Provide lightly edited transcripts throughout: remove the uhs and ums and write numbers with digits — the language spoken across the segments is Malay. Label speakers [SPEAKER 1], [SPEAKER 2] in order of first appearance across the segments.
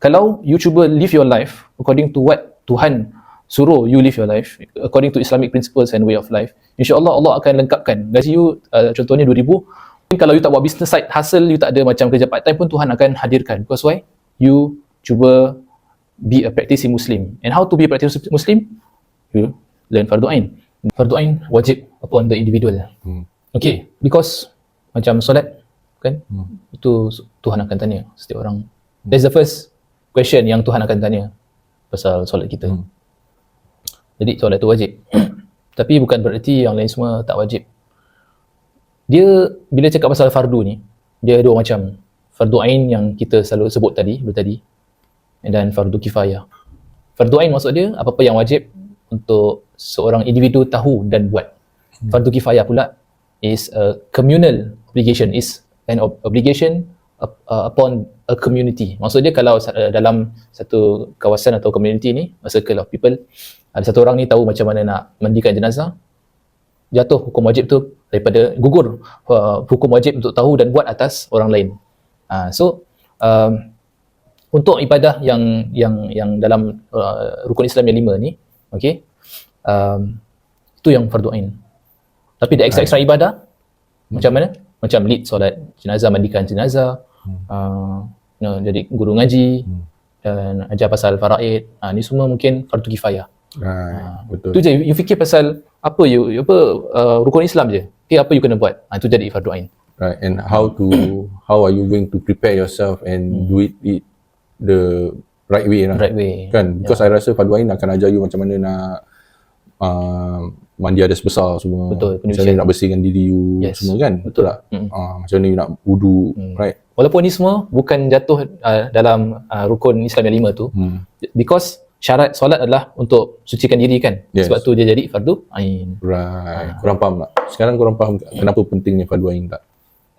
[SPEAKER 1] Kalau you cuba live your life according to what Tuhan suruh you live your life, according to Islamic principles and way of life, insya-Allah Allah akan lengkapkan gaji you. Contohnya 2,000. Kalau you tak buat business side hustle, you tak ada macam kerja part time pun, Tuhan akan hadirkan. Because why? You cuba be a practicing Muslim. And how to be a practicing Muslim? You learn fardu ain. Fardu ain wajib upon the individual. Okay, because macam solat kan, itu Tuhan akan tanya setiap orang. That's the first question yang Tuhan akan tanya pasal solat kita. Jadi solat itu wajib. Tapi bukan bererti yang lain semua tak wajib. Dia bila cakap pasal fardu ni, dia ada dua macam. Fardu ain yang kita selalu sebut tadi, dan fardu kifayah. Fardu ain maksud dia apa-apa yang wajib untuk seorang individu tahu dan buat. Fardu kifayah pula is a communal obligation, is an obligation upon a community. Maksud dia kalau dalam satu kawasan atau community ni, a circle of people, ada satu orang ni tahu macam mana nak mandikan jenazah, jatuh hukum wajib tu daripada gugur hukum wajib untuk tahu dan buat atas orang lain. Untuk ibadah yang dalam rukun Islam yang 5 ni, okey, itu yang fardu ain. Tapi ada ekstra ibadah macam mana? Macam lead solat jenazah, mandikan jenazah, jadi guru ngaji, dan ajar pasal faraid. Ni semua mungkin fardu kifayah.
[SPEAKER 2] Betul.
[SPEAKER 1] Tu je, you fikir pasal apa rukun Islam je. Okay, apa you kena buat? Itu jadi fardu ain.
[SPEAKER 2] Right, and how are you going to prepare yourself and do it the right way lah.
[SPEAKER 1] Right way.
[SPEAKER 2] Kan? Because I rasa fardu ain akan ajar you macam mana nak mandi hadas besar semua.
[SPEAKER 1] Betul,
[SPEAKER 2] macam mana nak bersihkan diri you semua kan? Betul tak? Macam mana you nak wudu, right?
[SPEAKER 1] Walaupun ni semua bukan jatuh dalam rukun Islam yang 5 tu, because syarat solat adalah untuk sucikan diri kan. Sebab tu dia jadi fardu ain.
[SPEAKER 2] Right. Korang faham tak? Sekarang korang faham tak kenapa pentingnya fardu ain tak?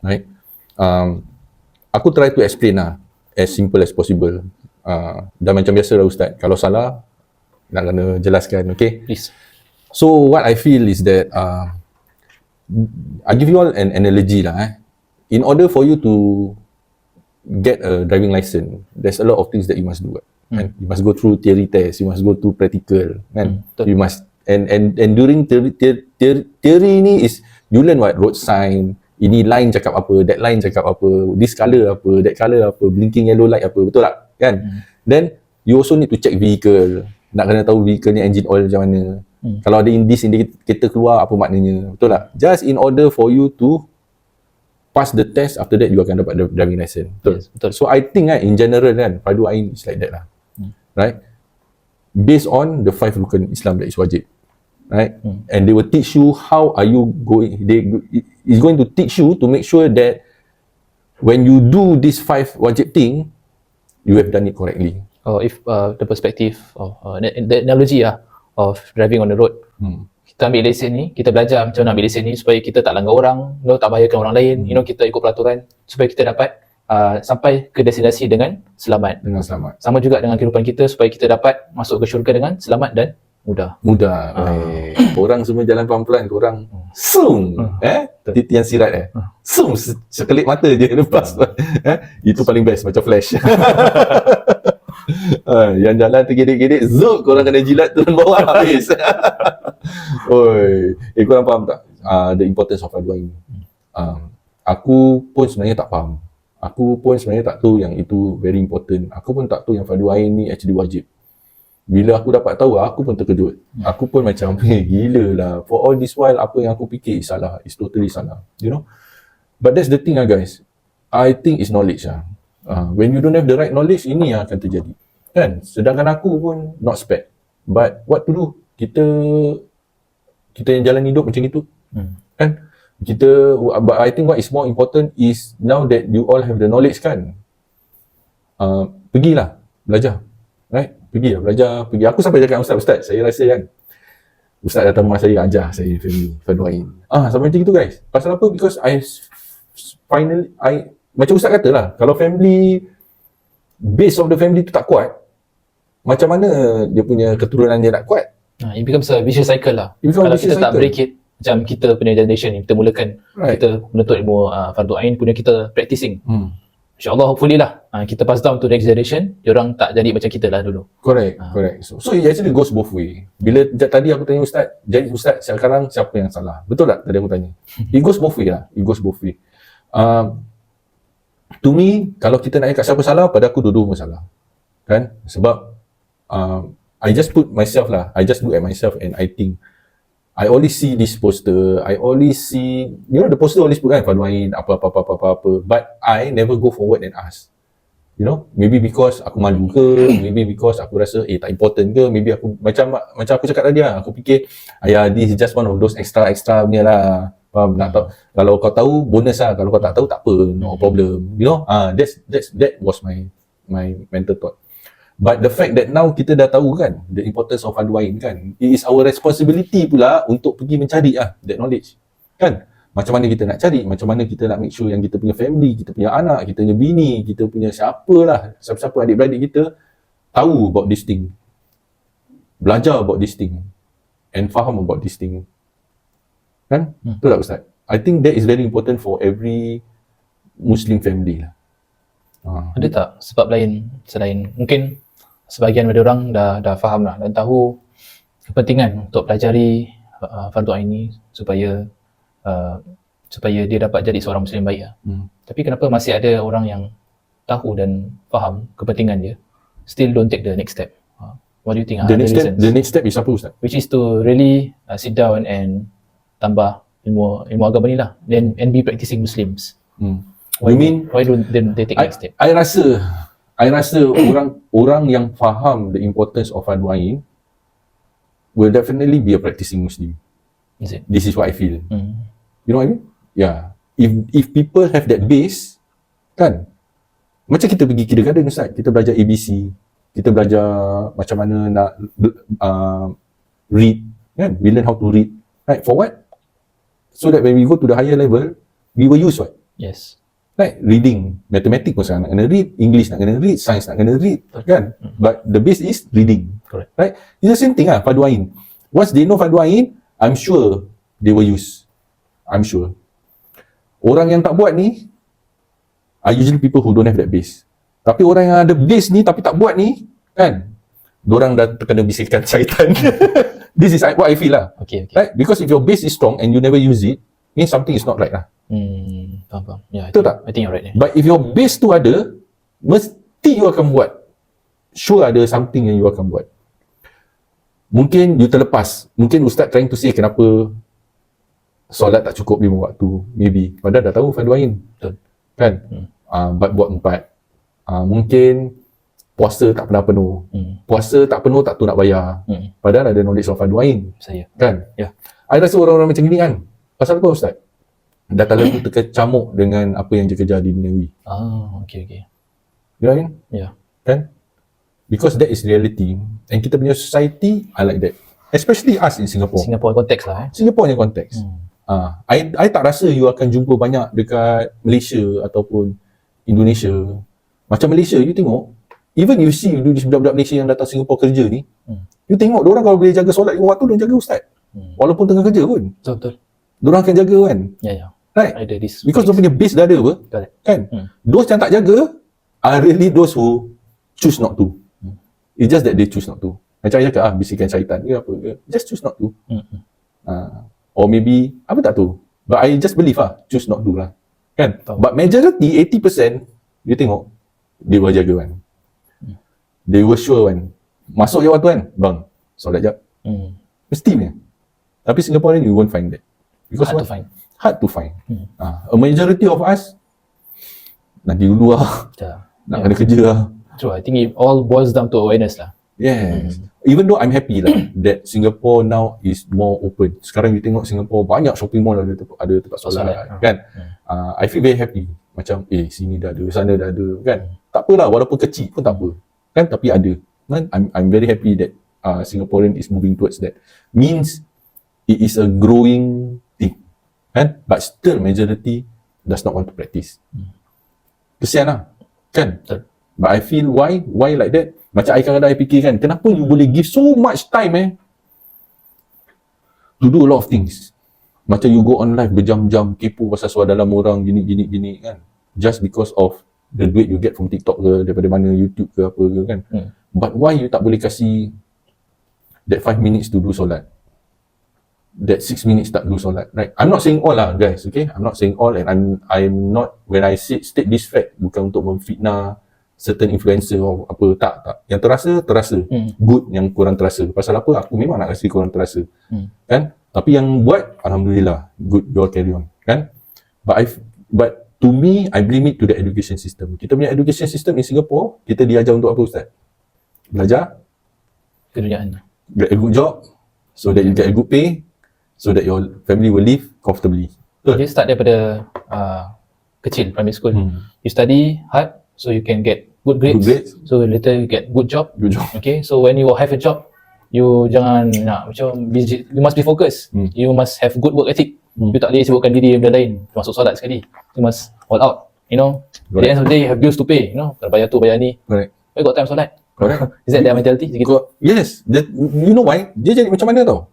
[SPEAKER 2] Right? Aku try to explain lah as simple as possible. Dan macam biasa lah Ustaz, kalau salah nak kena jelaskan, okay?
[SPEAKER 1] Please.
[SPEAKER 2] So what I feel is that I give you all an analogy lah. In order for you to get a driving license, there's a lot of things that you must do. And you must go through theory test, you must go through practical, kan? You must and during theory ni is you learn what road sign, ini line cakap apa, that line cakap apa, this color apa, that color apa, blinking yellow light apa, betul tak? Kan? Then you also need to check vehicle, nak kena tahu vehicle ni engine oil macam mana. Kalau ada indicator keluar apa maknanya, betul tak? Just in order for you to pass the test, after that you akan dapat driving license. Betul?
[SPEAKER 1] Yes, betul.
[SPEAKER 2] So I think in general kan, fardu ain is like that lah. Right? Based on the 5 rukun Islam that is wajib. Right? And they will teach you how are you going, is going to teach you to make sure that when you do this 5 wajib thing, you have done it correctly.
[SPEAKER 1] If the perspective of the analogy of driving on the road, kita ambil lesen ni, kita belajar macam mana ambil lesen ni supaya kita tak langgar orang, tak bahayakan orang lain, kita ikut peraturan supaya kita dapat sampai ke destinasi dengan selamat. Sama juga dengan kehidupan kita, supaya kita dapat masuk ke syurga dengan selamat dan mudah.
[SPEAKER 2] Orang semua jalan pelan-pelan, korang sung titian sirat sung sekelip mata je lepas. Itu paling best, macam flash. Yang jalan tergedik-gedik, zuk, korang kena jilat turun bawah habis. Korang faham tak the importance of fardu ain? Aku pun sebenarnya tak faham. Aku pun sebenarnya tak tahu yang itu very important. Aku pun tak tahu yang fardu ain ni actually wajib. Bila aku dapat tahu, aku pun terkejut. Aku pun macam, gila lah. For all this while, apa yang aku fikir is salah. It's totally salah. You know? But that's the thing guys. I think it's knowledge when you don't have the right knowledge, ini yang akan terjadi. Kan? Sedangkan aku pun not spec. But what to do? Kita yang jalan hidup macam itu. Kan? But I think what is more important is now that you all have the knowledge kan, pergilah belajar, right? Pergilah belajar, pergi. Aku sampai cakap Ustaz, saya rasa kan Ustaz datang rumah saya, ajar saya fardu ain. Sampai macam itu guys. Pasal apa? Because macam Ustaz kata lah, kalau family, base of the family tu tak kuat, macam mana dia punya keturunan dia nak kuat?
[SPEAKER 1] It becomes a vicious cycle lah. Kalau kita tak break it, macam kita punya generation ni, kita mulakan kita menuntut ilmu fardu ain, punya kita practicing. InsyaAllah hopefully lah kita pass down to next generation, diorang tak jadi macam kita lah dulu.
[SPEAKER 2] Correct. So it actually goes both way. Bila tadi aku tanya Ustaz, jadi Ustaz sekarang siapa yang salah? Betul tak tadi aku tanya? It goes both way lah. It goes both way. To me, kalau kita nak cakap siapa salah, pada aku dua-dua masalah. Kan? Sebab I just put myself lah. I just look at myself and I think I always see this poster. I always see, the poster always put kan Fardu Ain, apa. But I never go forward and ask. Maybe because aku malu ke, maybe because aku rasa tak important ke, maybe aku macam aku cakap tadi lah, aku fikir this is just one of those extra punya lah. Faham? Nak tahu, kalau kau tahu bonus lah, kalau kau tak tahu tak apa, no problem. That was my mental thought. But the fact that now kita dah tahu kan the importance of Fardu Ain kan, it is our responsibility pula untuk pergi mencari that knowledge. Kan? Macam mana kita nak cari, macam mana kita nak make sure yang kita punya family, kita punya anak, kita punya bini, kita punya siapa adik-beradik kita tahu about this thing. Belajar about this thing and faham about this thing. Kan? Betul tak Ustaz? I think that is very important for every Muslim family lah.
[SPEAKER 1] Ada tak sebab lain selain mungkin sebahagian dari orang dah faham lah dan tahu kepentingan untuk pelajari Fardu Ain ni supaya dia dapat jadi seorang Muslim baik lah. Tapi kenapa masih ada orang yang tahu dan faham kepentingan dia, still don't take the next step? What do you think?
[SPEAKER 2] The next step is apa Ustaz?
[SPEAKER 1] Which is to really sit down and tambah ilmu agama ni lah, and be practicing Muslims. Why don't they take next step?
[SPEAKER 2] I rasa orang yang faham the importance of Fardu Ain will definitely be a practicing Muslim.
[SPEAKER 1] Is it?
[SPEAKER 2] This is what I feel. You know what I mean? Yeah. If people have that base, kan? Macam kita pergi kindergarten Ustaz, kita belajar ABC, kita belajar macam mana nak read, kan? We learn how to read. Right? For what? So that when we go to the higher level, we will use what?
[SPEAKER 1] Yes.
[SPEAKER 2] Right? Reading, mathematics pun nak kena read, English nak kena read, science nak kena read, kan? But the base is reading.
[SPEAKER 1] Correct.
[SPEAKER 2] Right? It's the same thing lah, Fardu Ain. Once they know Fardu Ain, I'm sure they will use. I'm sure. Orang yang tak buat ni are usually people who don't have that base. Tapi orang yang ada base ni tapi tak buat ni, kan? Diorang dah terkena bisikan syaitan. This is what I feel lah.
[SPEAKER 1] Okay.
[SPEAKER 2] Right? Because if your base is strong and you never use it, means something is not right lah.
[SPEAKER 1] Faham. Yeah,
[SPEAKER 2] Betul tak?
[SPEAKER 1] I think you're right there.
[SPEAKER 2] But if your base tu ada, mesti you akan buat. Sure ada something yang you akan buat. Mungkin you terlepas. Mungkin Ustaz trying to say kenapa solat tak cukup 5 waktu. Maybe. Padahal dah tahu Fardu Ain.
[SPEAKER 1] Betul.
[SPEAKER 2] Kan? But buat 4. Mungkin puasa tak pernah penuh. Puasa tak penuh tak tu nak bayar. Padahal ada knowledge of Fardu Ain.
[SPEAKER 1] Saya.
[SPEAKER 2] Kan?
[SPEAKER 1] Ya.
[SPEAKER 2] I rasa orang-orang macam ni kan. Pasal apa Ustaz? Dah terlalu terkecamuk dengan apa yang dia kerja di duniawi.
[SPEAKER 1] Okay.
[SPEAKER 2] You know what I mean?
[SPEAKER 1] Ya.
[SPEAKER 2] Kan? Because that is reality. And kita punya society, I like that. Especially us in Singapore.
[SPEAKER 1] Singapore konteks lah.
[SPEAKER 2] Singapore punya konteks. I tak rasa you akan jumpa banyak dekat Malaysia ataupun Indonesia. Macam Malaysia, you tengok, even you see budak-budak Malaysia yang datang Singapore kerja ni, you tengok diorang kalau boleh jaga solat 5 waktu, diorang jaga Ustaz. Walaupun tengah kerja pun.
[SPEAKER 1] Betul.
[SPEAKER 2] Diorang akan jaga kan?
[SPEAKER 1] Ya.
[SPEAKER 2] Right?
[SPEAKER 1] Ada this.
[SPEAKER 2] Because diorang punya base dah ada apa?
[SPEAKER 1] Correct.
[SPEAKER 2] Kan? Those yang tak jaga are really those who choose not to. It's just that they choose not to. Macam saya cakap, bisikan syaitan ke apa ke. Just choose not to. Or maybe, apa tak tahu. But I just believe choose not to lah. Kan? But majority, 80%, you tengok, they will jaga kan. They will sure kan. Masuk je waktu kan, bang, solat jap. Mesti punya. Tapi Singapore ni, you won't find that. Because
[SPEAKER 1] Hard to find.
[SPEAKER 2] Hard to find. A majority of us, nanti dulu lah. Nak kena kerja lah.
[SPEAKER 1] True, I think it all boils down to awareness lah.
[SPEAKER 2] Yes. Even though I'm happy lah that Singapore now is more open. Sekarang you tengok Singapore banyak shopping mall ada tempat solat kan. I feel very happy. Macam sini dah ada, sana dah ada kan. Tak apalah walaupun kecil pun tak apa. Kan tapi ada. Kan I'm very happy that Singaporean is moving towards that. Means it is a growing thing. Kan? But still majority does not want to practice. Kesian lah. Kan? But I feel why like that? Macam I kadang-kadang fikir kan, kenapa you boleh give so much time to do a lot of things. Macam you go on live berjam-jam kepo pasal soal dalam orang gini kan. Just because of the duit you get from TikTok ke, daripada mana, YouTube ke apa ke kan. But why you tak boleh kasih that 5 minutes to do solat, that 6 minutes tak do solat, right? I'm not saying all lah guys, okay? I'm not saying all, and I'm not, when I state this fact, bukan untuk memfitnah certain influencer or apa, tak. Yang terasa good, yang kurang terasa. Pasal apa? Aku memang nak kasi kurang terasa, kan? Tapi yang buat, alhamdulillah, good, you all carry on, kan? But to me, I blame it to the education system. Kita punya education system in Singapore, kita diajar untuk apa, Ustaz? Belajar,
[SPEAKER 1] Keduniaan.
[SPEAKER 2] get a good job, so that you get a good pay, so that your family will live comfortably.
[SPEAKER 1] Dia start daripada kecil, primary school. You study hard, so you can get good grades.
[SPEAKER 2] Good grades.
[SPEAKER 1] So later you get good job.
[SPEAKER 2] Good job.
[SPEAKER 1] Okay, so when you have a job, you jangan nak macam busy, you must be focused. You must have good work ethic. You tak boleh sibukkan diri benda lain, termasuk solat sekali. You must all out, you know. At the end of the day, you have bills to pay, you know. Kena bayar tu, bayar ni.
[SPEAKER 2] Correct.
[SPEAKER 1] Why got time solat?
[SPEAKER 2] Correct.
[SPEAKER 1] Is that their mentality? Gitu?
[SPEAKER 2] Yes, you know why? Dia jadi macam mana tau?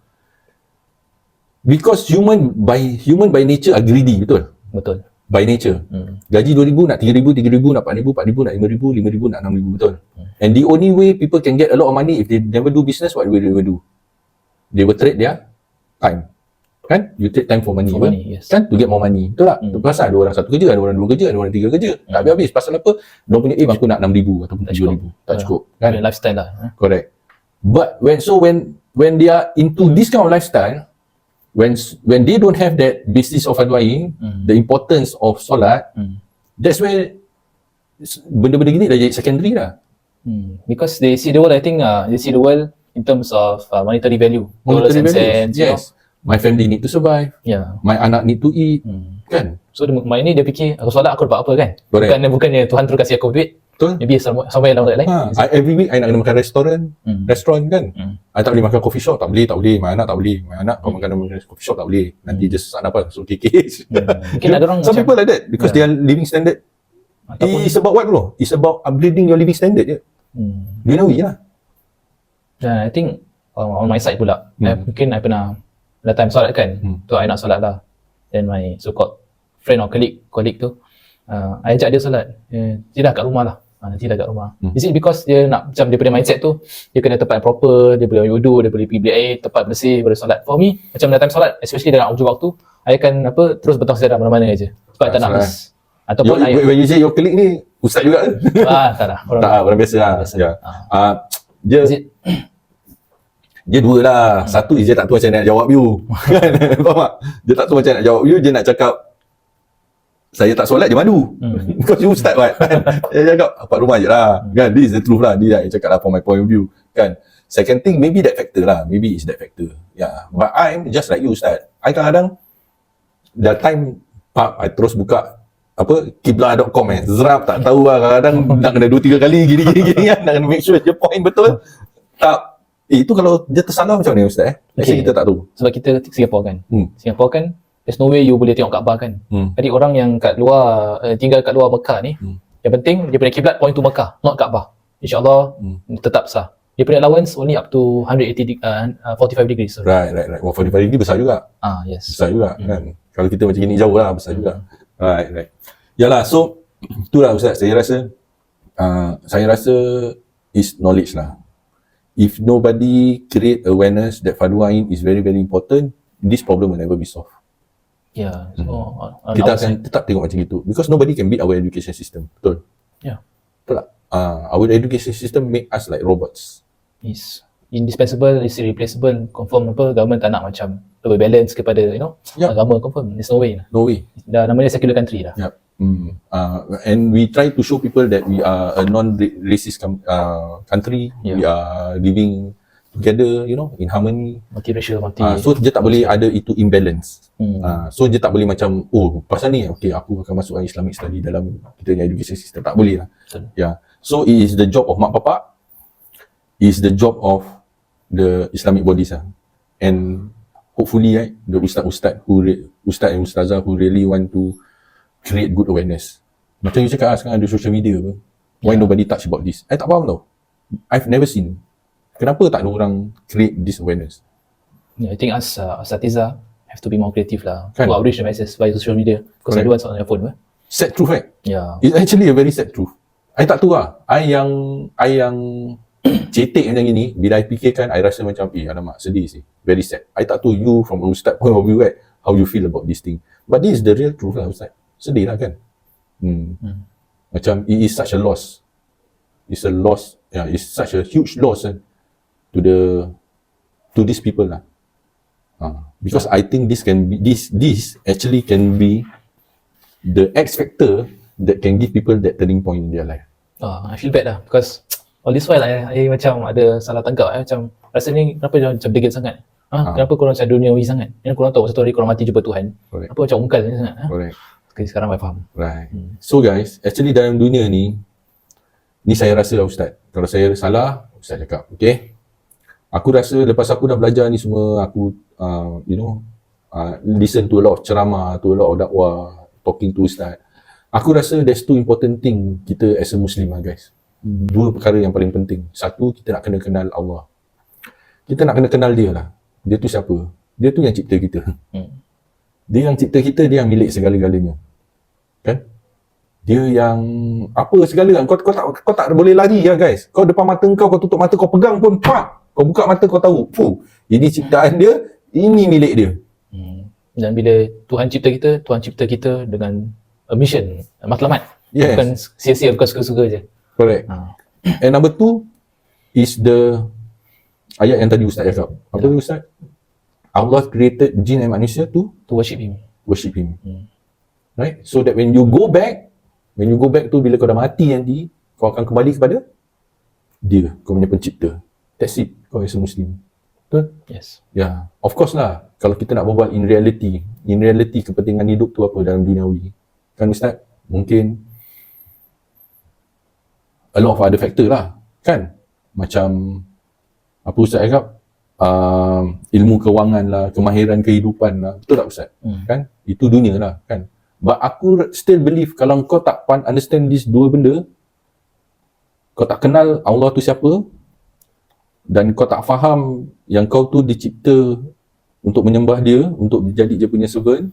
[SPEAKER 2] Because human by nature are greedy, betul?
[SPEAKER 1] Betul.
[SPEAKER 2] By nature. Gaji 2,000 nak 3,000, 3,000 nak 4,000, 4,000 nak 5,000, 5,000 nak 6,000, betul? And the only way people can get a lot of money if they never do business, what will they do? They will trade their time. Kan? You trade time for money.
[SPEAKER 1] For money, yes.
[SPEAKER 2] Kan? To get more money. Betul tak? Pasal ada orang satu kerja, ada orang dua kerja, ada orang tiga kerja. Tak habis-habis. Pasal apa? Diorang punya aim aku nak 6,000 ataupun 7,000. Tak cukup. Kan?
[SPEAKER 1] Ada lifestyle lah.
[SPEAKER 2] Correct. But when they are into this kind of lifestyle, when they don't have that basis of adwaing, the importance of solat, that's where benda-benda gini dah jadi secondary lah.
[SPEAKER 1] Because they see the world, I think they see the world in terms of monetary value. Dollars and cents, you know.
[SPEAKER 2] Yes. My family need to survive.
[SPEAKER 1] Yeah.
[SPEAKER 2] My anak need to eat. Kan?
[SPEAKER 1] So main ni dia fikir aku solat aku dapat apa kan?
[SPEAKER 2] Correct.
[SPEAKER 1] Bukannya Tuhan terus kasih aku duit.
[SPEAKER 2] Betul?
[SPEAKER 1] Maybe somewhere along that line.
[SPEAKER 2] Every week I nak kena makan restoran kan. I tak boleh makan coffee shop, tak boleh. My anak tak boleh. My anak kalau makan coffee shop tak boleh. Nanti just sesak nafas, so kekes.
[SPEAKER 1] Mungkin ada orang
[SPEAKER 2] Some
[SPEAKER 1] macam
[SPEAKER 2] people like that because their living standard. It's about what bro? It's about upgrading your living standard je. Dunawi lah.
[SPEAKER 1] Dan I think on my side pula, mungkin I pernah ada time solat kan, tu I nak solat lah. Then my so-called friend or colleague tu, I ajak dia solat. Dia dah kat rumah lah. Nanti dah kat rumah. Is it because dia nak macam dia punya mindset tu, dia kena tempat yang proper, dia boleh wudu, dia boleh pergi bilik air, tempat bersih, boleh solat. For me, macam dah time solat, especially dalam ujung waktu, I akan terus betang sejadah mana-mana aja. Sebab tak nak miss. Ataupun
[SPEAKER 2] when you say your colleague ni ustaz juga ke?
[SPEAKER 1] tak lah.
[SPEAKER 2] Orang biasa lah. Ya. Dia dua lah. Satu is dia tak tahu macam nak jawab you. Kan? Faham tak? Dia tak tahu macam nak jawab you, dia nak cakap saya tak solat, dia malu. Because you ustaz kan? Dia cakap apa rumah je lah. Kan? This is the truth lah. Dia cakap lah from my point of view. Kan? Second thing, maybe that factor lah. Maybe it's that factor. Yeah. But I'm just like you ustaz. I kadang-kadang that time I terus buka kiblah.com zrap, tak tahu lah, kadang-kadang nak kena 2-3 kali gini kan, nak kena make sure je point betul. Tak, itu kalau dia tersalah macam mana Ustaz Actually kita tak tahu.
[SPEAKER 1] Sebab kita Singapore kan, Singapore kan there's no way you boleh tengok Kaabah kan. Jadi orang yang kat luar, tinggal kat luar Mekah ni, yang penting dia punya kiblat point to Mekah, not Kaabah. InsyaAllah tetap sah. Dia punya allowance only up to 45 degrees. So.
[SPEAKER 2] Right. 45 degree besar juga.
[SPEAKER 1] Yes.
[SPEAKER 2] Besar juga kan. Kalau kita macam gini jauh lah, besar juga. Right. Yalah, so itulah Ustaz, saya rasa is knowledge lah. If nobody create awareness that fardu ain is very very important, this problem will never be solved.
[SPEAKER 1] Yeah. So
[SPEAKER 2] kita akan tetap tengok macam itu because nobody can beat our education system. Betul?
[SPEAKER 1] Yeah.
[SPEAKER 2] Betul tak? Our education system make us like robots.
[SPEAKER 1] Is indispensable, is irreplaceable. Confirm government tak nak macam lebih balance kepada agama, confirm. There's no way lah.
[SPEAKER 2] No way.
[SPEAKER 1] Dah namanya secular country dah.
[SPEAKER 2] Yep. And we try to show people that we are a non-racist country. We are living together, in harmony.
[SPEAKER 1] Multiracial,
[SPEAKER 2] so dia tak boleh ada itu imbalance. So dia tak boleh macam, pasal ni, okay, aku akan masukkan Islamic study dalam kita punya education system. Tak boleh lah. Yeah. So it is the job of mak bapak, it is the job of the Islamic bodies and hopefully the ustaz and ustazah who really want to create good awareness. Macam you cakap sekarang ada social media apa. Why nobody touch about this? I tak faham tau. I've never seen. Kenapa tak ada orang create this awareness?
[SPEAKER 1] Yeah, I think as Asatiza have to be more creative lah.
[SPEAKER 2] Kan?
[SPEAKER 1] To outreach the masses via social media. Because everyone's on their phone.
[SPEAKER 2] sad truth, right?
[SPEAKER 1] Ya.
[SPEAKER 2] It's actually a very sad truth. I tak tahu lah. I yang cetek macam gini, bila I fikirkan, I rasa macam, alamak, sedih sih. Very sad. I tak tahu you from Ustaz point of view, right? How you feel about this thing. But this is the real truth lah, Ustaz. Sedih lah kan? Macam, it is such a loss. It's a loss. Yeah, it's such a huge loss to these people lah. Because I think this actually can be the X factor that can give people that turning point in their life.
[SPEAKER 1] I feel bad lah because all this while I macam ada salah tangkap. Macam rasa ni kenapa dia macam degil sangat? Kenapa korang macam duniawi sangat? Korang tahu satu hari korang mati jumpa Tuhan.
[SPEAKER 2] Correct.
[SPEAKER 1] Apa macam ungkal ni sangat?
[SPEAKER 2] Correct.
[SPEAKER 1] Okay, sekarang I faham.
[SPEAKER 2] Right. So guys, actually dalam dunia ni saya rasa lah Ustaz. Kalau saya salah, Ustaz cakap, okay? Aku rasa lepas aku dah belajar ni semua, aku listen to a lot of ceramah, to a lot of dakwah, talking to Ustaz. Aku rasa there's two important thing kita as a Muslim lah guys. Dua perkara yang paling penting. Satu, kita nak kena kenal Allah. Kita nak kena kenal dia lah. Dia tu siapa? Dia tu yang cipta kita. Dia yang cipta kita, dia yang milik segala-galanya. Kan? Dia yang apa segala kan. Kau tak boleh lari lah guys. Kau depan mata kau tutup mata, kau pegang pun, kau buka mata kau tahu. Ini ciptaan dia, ini milik dia.
[SPEAKER 1] Dan bila Tuhan cipta kita dengan a mission, matlamat.
[SPEAKER 2] Yes.
[SPEAKER 1] Bukan sia-sia, bukan suka-suka je.
[SPEAKER 2] Correct. And number two is the ayat yang tadi Ustaz cakap. Apa tu Ustaz? Allah created jin and manusia to
[SPEAKER 1] worship him.
[SPEAKER 2] Right? So that when you go back tu bila kau dah mati nanti, kau akan kembali kepada dia, kau punya pencipta. That's it. Kau as a Muslim. Betul?
[SPEAKER 1] Yes.
[SPEAKER 2] Yeah. Of course lah. Kalau kita nak berbual in reality kepentingan hidup tu apa dalam duniawi. Kan Ustaz? Mungkin a lot of other factor lah. Kan? Macam apa Ustaz cakap? Ilmu kewangan lah, kemahiran kehidupan lah. Betul tak Ustaz? Kan? Itu dunia lah. Kan? But aku still believe kalau kau tak understand these dua benda, kau tak kenal Allah tu siapa, dan kau tak faham yang kau tu dicipta untuk menyembah dia, untuk jadi dia punya servant,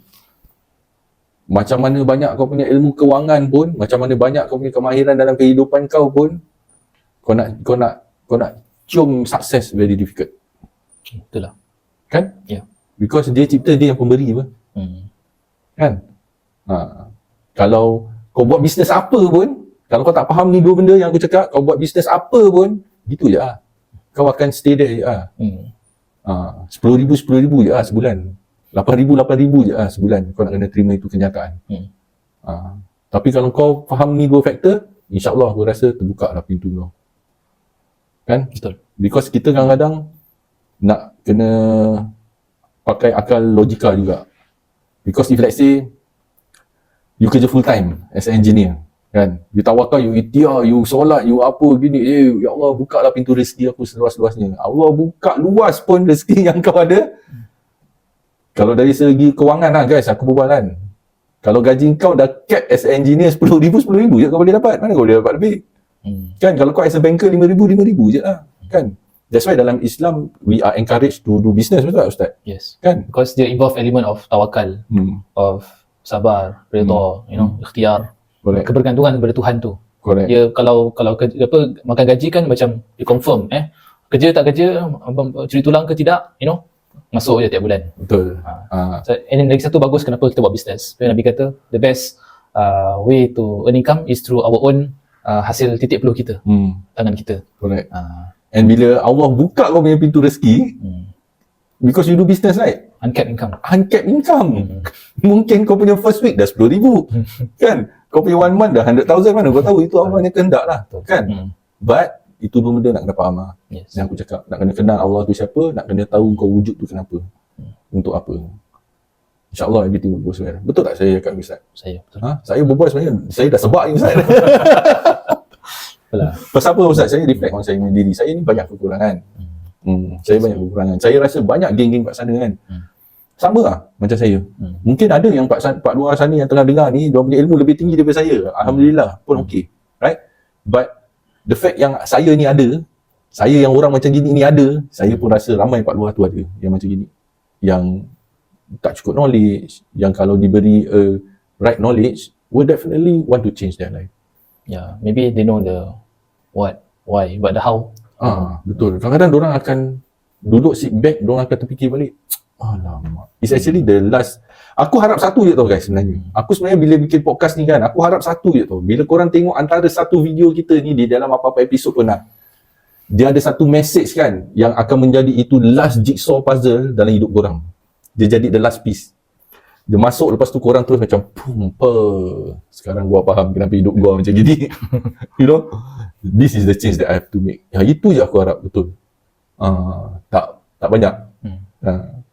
[SPEAKER 2] macam mana banyak kau punya ilmu kewangan pun, macam mana banyak kau punya kemahiran dalam kehidupan kau pun, kau nak cium sukses very difficult.
[SPEAKER 1] Betul lah.
[SPEAKER 2] Kan?
[SPEAKER 1] Ya.
[SPEAKER 2] Because dia cipta, dia yang pemberi apa. Kan? Kalau kau buat bisnes apa pun, kalau kau tak faham ni dua benda yang aku cakap, kau buat bisnes apa pun, gitu je lah. Kau akan stay there je lah. 10,000 je lah sebulan. 8,000 je lah sebulan. Kau nak kena terima itu kenyataan. Tapi kalau kau faham ni dua faktor, insyaAllah aku rasa terbuka lah pintu kau. Kan?
[SPEAKER 1] Betul.
[SPEAKER 2] Because kita kadang-kadang nak kena pakai akal logika juga. Because if let's say you kerja full time as an engineer, kan, you tawakal, you ikhtiar, you solat, you apa gini, ya Allah bukalah pintu rezeki aku seluas-luasnya. Allah buka luas pun rezeki yang kau ada. Kalau dari segi kewangan lah guys, aku berbual kan, kalau gaji kau dah cap as an engineer 10,000 je kau boleh dapat. Mana kau boleh dapat lebih? Kan, kalau kau as a banker 5,000 je lah. Kan? That's why dalam Islam we are encouraged to do business, betul tak Ustaz?
[SPEAKER 1] Yes.
[SPEAKER 2] Kan?
[SPEAKER 1] Because dia involve element of tawakal, of sabar, redha, ikhtiar.
[SPEAKER 2] Correct.
[SPEAKER 1] Kebergantungan kepada Tuhan tu.
[SPEAKER 2] Correct.
[SPEAKER 1] Ya, kalau makan gaji kan macam dia confirm, kerja tak kerja, curi tulang ke tidak, masuk je tiap bulan.
[SPEAKER 2] Betul.
[SPEAKER 1] So, and then lagi satu bagus kenapa kita buat bisnes. Nabi kata the best way to earn income is through our own hasil titik peluh kita, tangan kita.
[SPEAKER 2] Correct. And bila Allah buka kau punya pintu rezeki, because you do business, right?
[SPEAKER 1] Uncapped income.
[SPEAKER 2] Mungkin kau punya first week dah 10,000. Kan? Kau punya one month dah 100,000, mana kau tahu itu Allah punya kehendak lah. Kan? But itu dua benda nak kena faham lah.
[SPEAKER 1] Yes.
[SPEAKER 2] Yang aku cakap, nak kena kenal Allah tu siapa, nak kena tahu kau wujud tu kenapa. Untuk apa. InsyaAllah everything will go well. Betul tak saya cakap Ustaz?
[SPEAKER 1] Saya, betul.
[SPEAKER 2] Saya berbual sebenarnya, saya dah sebab ni Ustaz. Pasal apa Ustaz? Saya reflect on saya punya diri. Saya ni banyak kekurangan. Saya banyak kekurangan. Saya rasa banyak geng-geng kat sana kan. Sama lah macam saya. Mungkin ada yang pak luar sana yang tengah dengar ni, dia punya ilmu lebih tinggi daripada saya. Alhamdulillah pun okey. Right? But the fact yang saya ni ada, saya yang orang macam gini ni ada, saya pun rasa ramai pak luar tu ada yang macam gini. Yang tak cukup knowledge, yang kalau diberi right knowledge, will definitely want to change their life.
[SPEAKER 1] Yeah, maybe they know the what, why, but the how.
[SPEAKER 2] Betul. Kadang-kadang diorang akan duduk sit back, diorang akan terfikir balik, alamak. It's actually the last. Aku harap satu je tau guys sebenarnya. Aku sebenarnya bila bikin podcast ni kan, aku harap satu je tau. Bila korang tengok antara satu video kita ni di dalam apa-apa episod pun lah, dia ada satu message kan yang akan menjadi itu last jigsaw puzzle dalam hidup korang. Dia jadi the last piece. Dia masuk, lepas tu korang terus macam sekarang gua faham kenapa hidup gua macam gini. You know, this is the change that I have to make. Ya, itu je aku harap, betul. Tak banyak.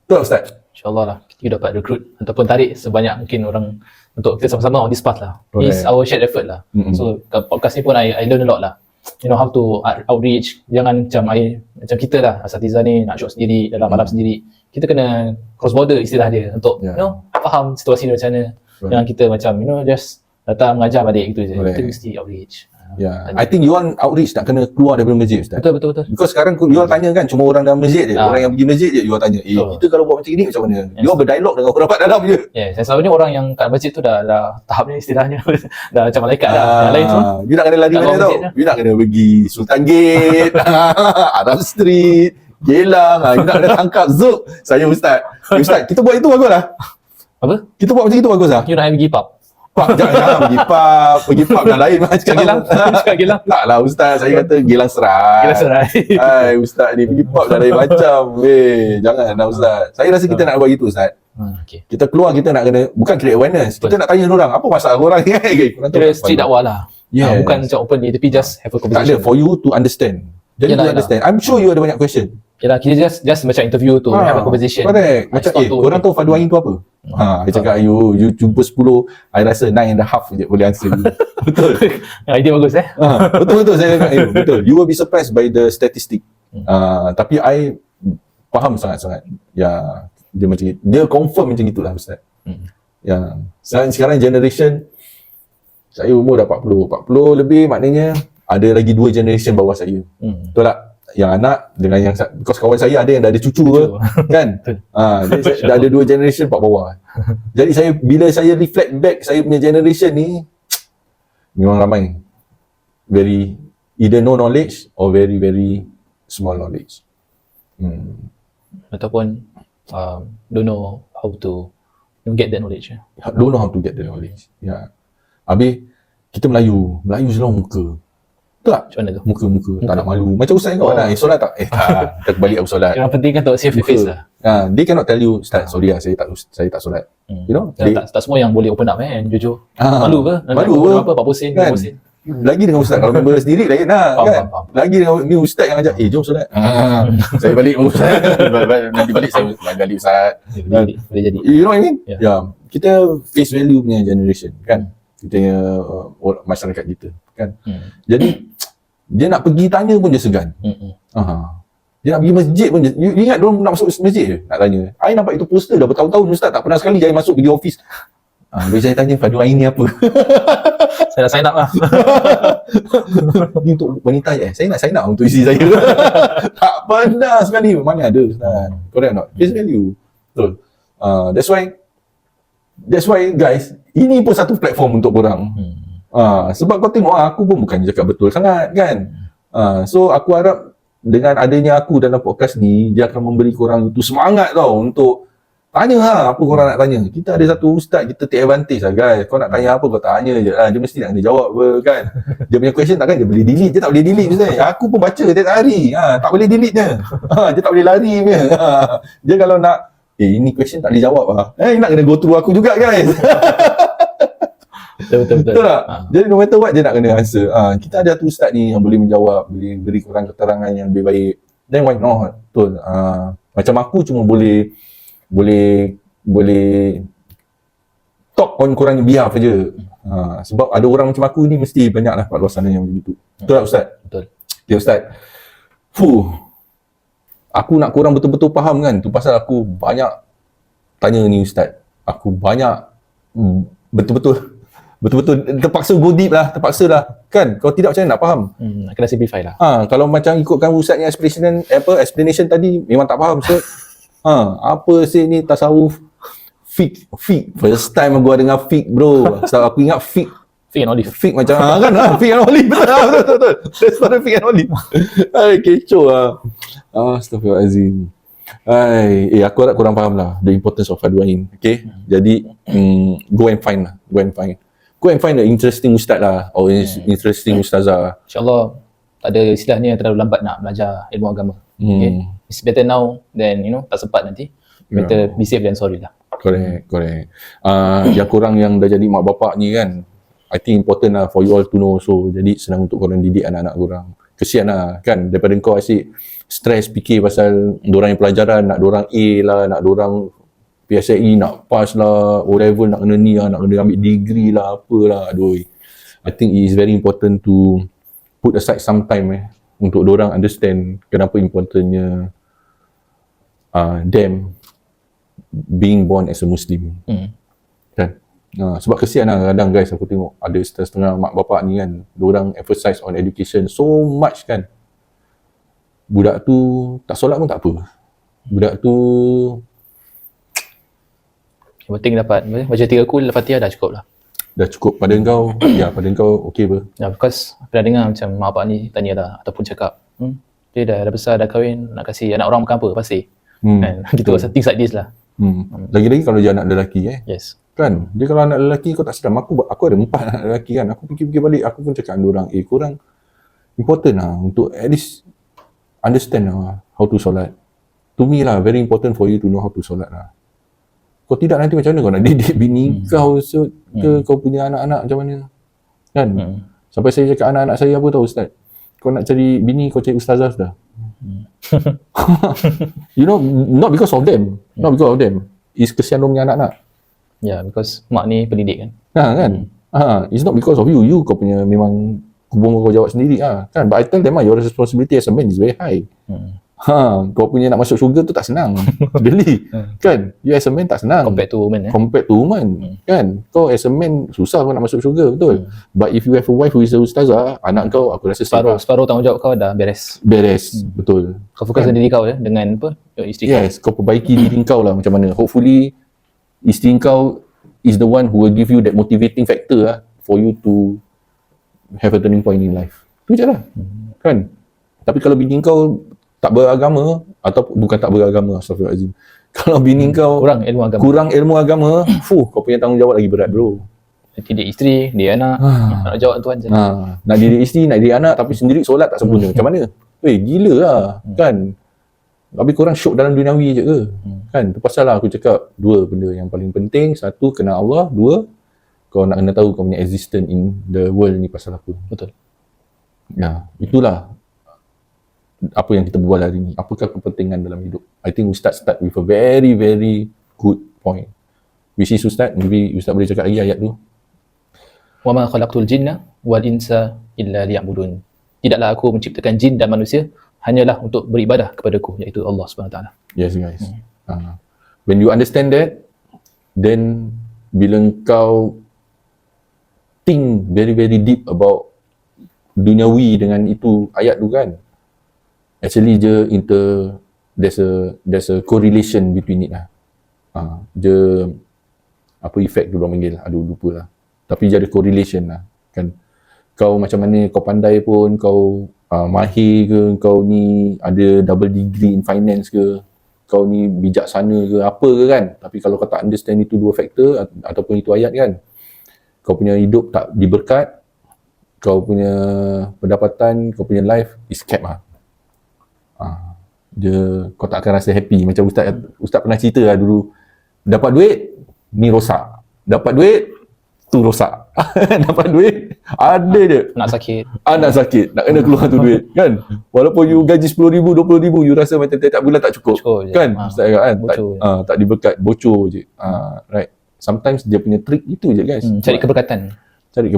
[SPEAKER 2] Betul Ustaz?
[SPEAKER 1] InsyaAllah lah kita dapat recruit ataupun tarik sebanyak mungkin orang untuk kita sama-sama on this path lah. It's our shared effort lah. So kat podcast ni pun I learn a lot lah. You know how to outreach. Jangan macam kita lah, asatiza ni nak shoot sendiri dalam malam sendiri. Kita kena cross border istilah dia untuk you know faham situasi dia macam mana. Jangan kita macam you know just datang mengajar balik gitu je. Kita mesti outreach.
[SPEAKER 2] I think you all outreach tak kena keluar daripada masjid Ustaz.
[SPEAKER 1] Betul.
[SPEAKER 2] Because sekarang you all tanya kan cuma orang dalam masjid je. Orang yang pergi masjid je you all tanya. Kita kalau buat macam ni macam mana? You all berdialog dengan orang dalam je.
[SPEAKER 1] Saya selalunya orang yang kat masjid tu dah tahapnya istilahnya dah macam malaikat dah. Yang lain tu
[SPEAKER 2] you nak kena lari mana tau? You nak kena pergi Sultan Gate, Arab Street, Geylang, you nak kena tangkap Zuk. Saya Ustaz, kita buat itu bagus lah.
[SPEAKER 1] Apa?
[SPEAKER 2] Kita buat macam itu bagus lah.
[SPEAKER 1] You nak pergi pub?
[SPEAKER 2] Jangan pergi pub dah lain macam
[SPEAKER 1] Geylang. Geylang.
[SPEAKER 2] Tak lah Ustaz, saya kata Geylang Serai. Hai Ustaz ni pergi pub dah lain macam. Jangan lah Ustaz. Saya rasa kita nak buat gitu Ustaz. Kita keluar, kita nak kena, bukan create awareness. Kita nak tanya orang, apa masalah orang ni?
[SPEAKER 1] Kira street dakwah lah. Bukan macam openly tapi just have a conversation.
[SPEAKER 2] Tak ada, for you to understand. Jadi to understand. I'm sure you ada banyak question.
[SPEAKER 1] Yalah, kita just macam interview tu, have a conversation.
[SPEAKER 2] Correct. Macam korang tahu Fardu Ain tu apa? Dia cakap you jumpa 10, I rasa 9.5 je boleh answer you. Betul.
[SPEAKER 1] Idea bagus
[SPEAKER 2] Betul saya cakap betul. You will be surprised by the statistic. Tapi I faham sangat-sangat. Ya, dia macam itu. Dia confirm macam itulah Ustaz. Ya, sekarang generation saya umur dah 40 lebih, maknanya ada lagi 2 generation bawah saya. Betul tak? Yang anak dengan yang, because kawan saya ada yang dah ada cucu ke, kan? Jadi dah ada 2 generation pak bawah. Jadi bila saya reflect back saya punya generation ni, memang ramai very either no knowledge or very very small knowledge.
[SPEAKER 1] Ataupun don't know how to get that knowledge.
[SPEAKER 2] Don't know how to get the knowledge. Ya. Habis kita Melayu selalu muka. Tak?
[SPEAKER 1] Macam mana tu?
[SPEAKER 2] Muka. Tak nak malu. Macam Ustaz kau nak solat tak? Tak. Kita balik aku solat.
[SPEAKER 1] Yang penting kan tak save face lah.
[SPEAKER 2] They cannot tell you, Ustaz, sorry lah, saya tak solat. You know?
[SPEAKER 1] Tak semua yang boleh open up jujur. Malu ke?
[SPEAKER 2] Malu ke?
[SPEAKER 1] Apa 40 sen, 20 sen.
[SPEAKER 2] Lagi dengan Ustaz, kalau member sendiri lain lah kan. Lagi dengan ni Ustaz yang ajak, jom solat. Saya balik Ustaz. Nanti balik saya balik Ustaz.
[SPEAKER 1] Boleh jadi.
[SPEAKER 2] You know what I mean? Ya. Kita face value punya generation kan. Kita punya masyarakat kita kan. Jadi dia nak pergi tanya pun dia segan. Dia nak pergi masjid pun you ingat dia nak masuk masjid je nak tanya. I nampak itu poster dah bertahun-tahun Ustaz, tak pernah sekali saya masuk pergi office. Bila saya tanya Fardu Ain ni apa?
[SPEAKER 1] Saya nak sign up lah.
[SPEAKER 2] Ni untuk wanita je. Saya nak sign up untuk isteri saya. Tak pernah sekali. Mana ada Ustaz? Correct or not? Face value. Betul. That's why guys, ini pun satu platform untuk korang. Sebab kau tengok aku pun bukan cakap betul sangat kan. So aku harap dengan adanya aku dalam podcast ni, dia akan memberi korang itu semangat tau untuk tanya apa korang nak tanya. Kita ada satu ustaz, kita take advantage lah guys. Kau nak tanya apa, kau tanya je lah. Dia mesti nak kena jawab apa kan. Dia punya question takkan dia boleh delete. Dia tak boleh delete Ustaz. Aku pun baca tiap hari. Tak boleh delete je. Dia tak boleh lari punya. Dia kalau nak, ini question tak boleh jawab lah. Nak kena go through aku juga guys.
[SPEAKER 1] Betul.
[SPEAKER 2] Betul tak? Jadi no matter what dia nak kena answer. Kita ada satu ustaz ni yang boleh menjawab, boleh beri korang keterangan yang lebih baik. Then why not? Betul. Macam aku cuma boleh talk on korang yang behalf je. Sebab ada orang macam aku ni mesti banyaklah kat luar sana yang begitu. Betul tak Ustaz?
[SPEAKER 1] Betul.
[SPEAKER 2] Ya Ustaz. Aku nak korang betul-betul faham kan. Tu pasal aku banyak tanya ni Ustaz. Aku banyak betul-betul terpaksa go deep lah, terpaksa lah kan. Kalau tidak macam mana nak faham?
[SPEAKER 1] Kena simplify lah.
[SPEAKER 2] Kalau macam ikutkan Ustaz yang explanation tadi memang tak faham Ustaz. Apa sih ni tasawuf Fig. First time aku dengar fig bro. So aku ingat fig.
[SPEAKER 1] Fig and olive.
[SPEAKER 2] Fig macam fig and olive. Betul. That's not fig and olive. Ay, kecoh lah. Astaghfirullahalazim. Aku harap korang faham lah the importance of fardu ain. Okay. Jadi go and find the interesting ustaz lah, or interesting ustazah.
[SPEAKER 1] InsyaAllah tak ada istilahnya terlalu lambat nak belajar ilmu agama. Okay? It's better now than tak sempat nanti. Better be safe than sorry lah.
[SPEAKER 2] Correct. Yang korang yang dah jadi mak bapak ni kan, I think important lah for you all to know. So jadi senang untuk korang didik anak-anak korang. Kesian lah kan, daripada kau asyik stress fikir pasal dorang yang pelajaran, nak dorang A lah, nak dorang PSLE nak pass lah, O level nak kena ni lah, nak kena ambil degree lah, apalah. Aduh, I think it is very important to put aside some time untuk dorang understand kenapa importantnya them being born as a Muslim. Kan? Sebab kesian lah kadang guys, aku tengok ada setengah mak bapak ni kan, dorang emphasize on education so much kan. Budak tu tak solat pun tak apa. Budak tu
[SPEAKER 1] Yang penting dapat baca 3 kul Al-Fatihah dah cukup lah.
[SPEAKER 2] dah cukup pada kau. Pada kau okey apa?
[SPEAKER 1] Ya, because pernah dengar macam mak bapak ni tanya dah ataupun cakap, dia dah besar, dah kahwin, nak kasih anak orang makan apa? Pasir. Kan? Gitu, things like this lah.
[SPEAKER 2] Lagi-lagi kalau dia anak lelaki
[SPEAKER 1] Yes.
[SPEAKER 2] kan, dia kalau anak lelaki kau tak sedar. Aku ada 4 anak lelaki kan, aku fikir-fikir balik, aku pun cakap dengan orang, korang important lah untuk at least understand lah how to solat. To me lah, very important for you to know how to solat lah. Kau tidak, nanti macam mana kau nak didik bini kau ke kau punya anak-anak macam mana kan. Sampai saya cakap anak-anak saya apa tahu ustaz, kau nak cari bini kau cari ustazah sudah. You know, not because of them, it's kesian dia punya anak-anak.
[SPEAKER 1] Yeah, because mak ni pendidik kan.
[SPEAKER 2] Kan? It's not because of you kau punya memang kubung kau jawab sendiri kan. But I tell them your responsibility as a man is very high. Kau punya nak masuk syurga tu tak senang. Really. Kan? You as a man tak senang.
[SPEAKER 1] Compared to woman.
[SPEAKER 2] Compared to woman. Kan? Kau as a man susah kau nak masuk syurga, betul? But if you have a wife who is a ustazah, anak kau aku rasa
[SPEAKER 1] separuh tanggungjawab kau dah beres.
[SPEAKER 2] Betul.
[SPEAKER 1] Kau fokus dengan diri kau dengan isteri kau.
[SPEAKER 2] Yes, kau perbaiki diri kau lah macam mana. Hopefully isteri kau is the one who will give you that motivating factor for you to have a turning point in life. Tu je lah. Kan? Tapi kalau bini kau tak beragama, atau bukan tak beragama, astagfirullahaladzim. Kalau bini kau kurang ilmu agama, kau punya tanggungjawab lagi berat bro.
[SPEAKER 1] Didik isteri, didik anak, nak jawab Tuhan je.
[SPEAKER 2] Nak didik isteri, nak didik anak, tapi sendiri solat tak sempurna. Macam mana? Gila lah. Kan? Habis korang syok dalam duniawi je ke? Kan? Tu pasal lah aku cakap 2 benda yang paling penting. 1, kenal Allah. 2, kau nak kena tahu kau punya existence in the world ni pasal apa.
[SPEAKER 1] Betul.
[SPEAKER 2] Ya, itulah apa yang kita berbual hari ni. Apakah kepentingan dalam hidup? I think Ustaz start with a very, very good point. Which is Ustaz, maybe Ustaz boleh cakap lagi ayat tu.
[SPEAKER 1] Wa ma khalaqtul jinna wal insa illa liya'budun. Tidaklah aku menciptakan jin dan manusia hanyalah untuk beribadah kepadaku, iaitu Allah Subhanahu Wa Taala.
[SPEAKER 2] Yes guys. When you understand that, then bila kau think very, very deep about duniawi dengan itu ayat tu kan, actually there's a correlation between it lah. Apa effect tu orang panggil, lupa lah. Tapi dia ada correlation lah kan. Kau macam mana kau pandai pun, kau mahir ke, kau ni ada double degree in finance ke, kau ni bijaksana ke, apa ke kan. Tapi kalau kau tak understand itu 2 faktor ataupun itu ayat kan, kau punya hidup tak diberkat, kau punya pendapatan, kau punya life is capped lah. Kau tak akan rasa happy. Macam Ustaz pernah cerita lah dulu, dapat duit ni rosak, dapat duit tu rosak. Dapat duit ada je
[SPEAKER 1] Nak sakit,
[SPEAKER 2] nak kena keluar tu duit kan. Walaupun you gaji 10,000, 20,000, you rasa macam tiap bulan tak cukup kan. Ustaz cakap kan, tak diberkat, bocor je. Right, sometimes dia punya trick itu je guys.
[SPEAKER 1] Cari keberkatan.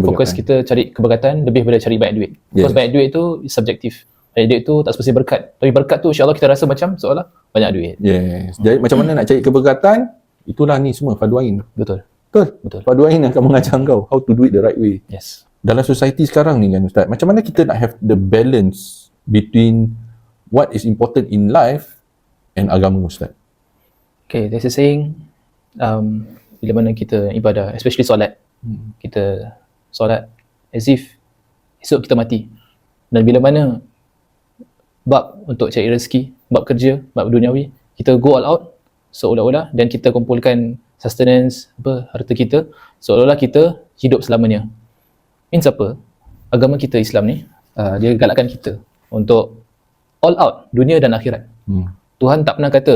[SPEAKER 1] Fokus kita cari keberkatan lebih daripada cari banyak duit. Because banyak duit tu is subjektif. Banyak duit tu tak semestinya berkat. Tapi berkat tu insya-Allah kita rasa macam seolah banyak duit.
[SPEAKER 2] Yes. Jadi macam mana nak cari keberkatan? Itulah ni semua fardu ain.
[SPEAKER 1] Betul.
[SPEAKER 2] Fardu ain akan mengajar kau how to do it the right way.
[SPEAKER 1] Yes.
[SPEAKER 2] Dalam society sekarang ni kan Ustaz, macam mana kita nak have the balance between what is important in life and agama Ustaz?
[SPEAKER 1] Okay, there's a saying, bila mana kita ibadah, especially solat, kita solat as if esok kita mati. Dan bila mana bab untuk cari rezeki, bab kerja, bab duniawi, kita go all out seolah-olah dan kita kumpulkan sustenance harta kita seolah-olah kita hidup selamanya. Means apa? Agama kita Islam ni dia galakkan kita untuk all out dunia dan akhirat. Tuhan tak pernah kata,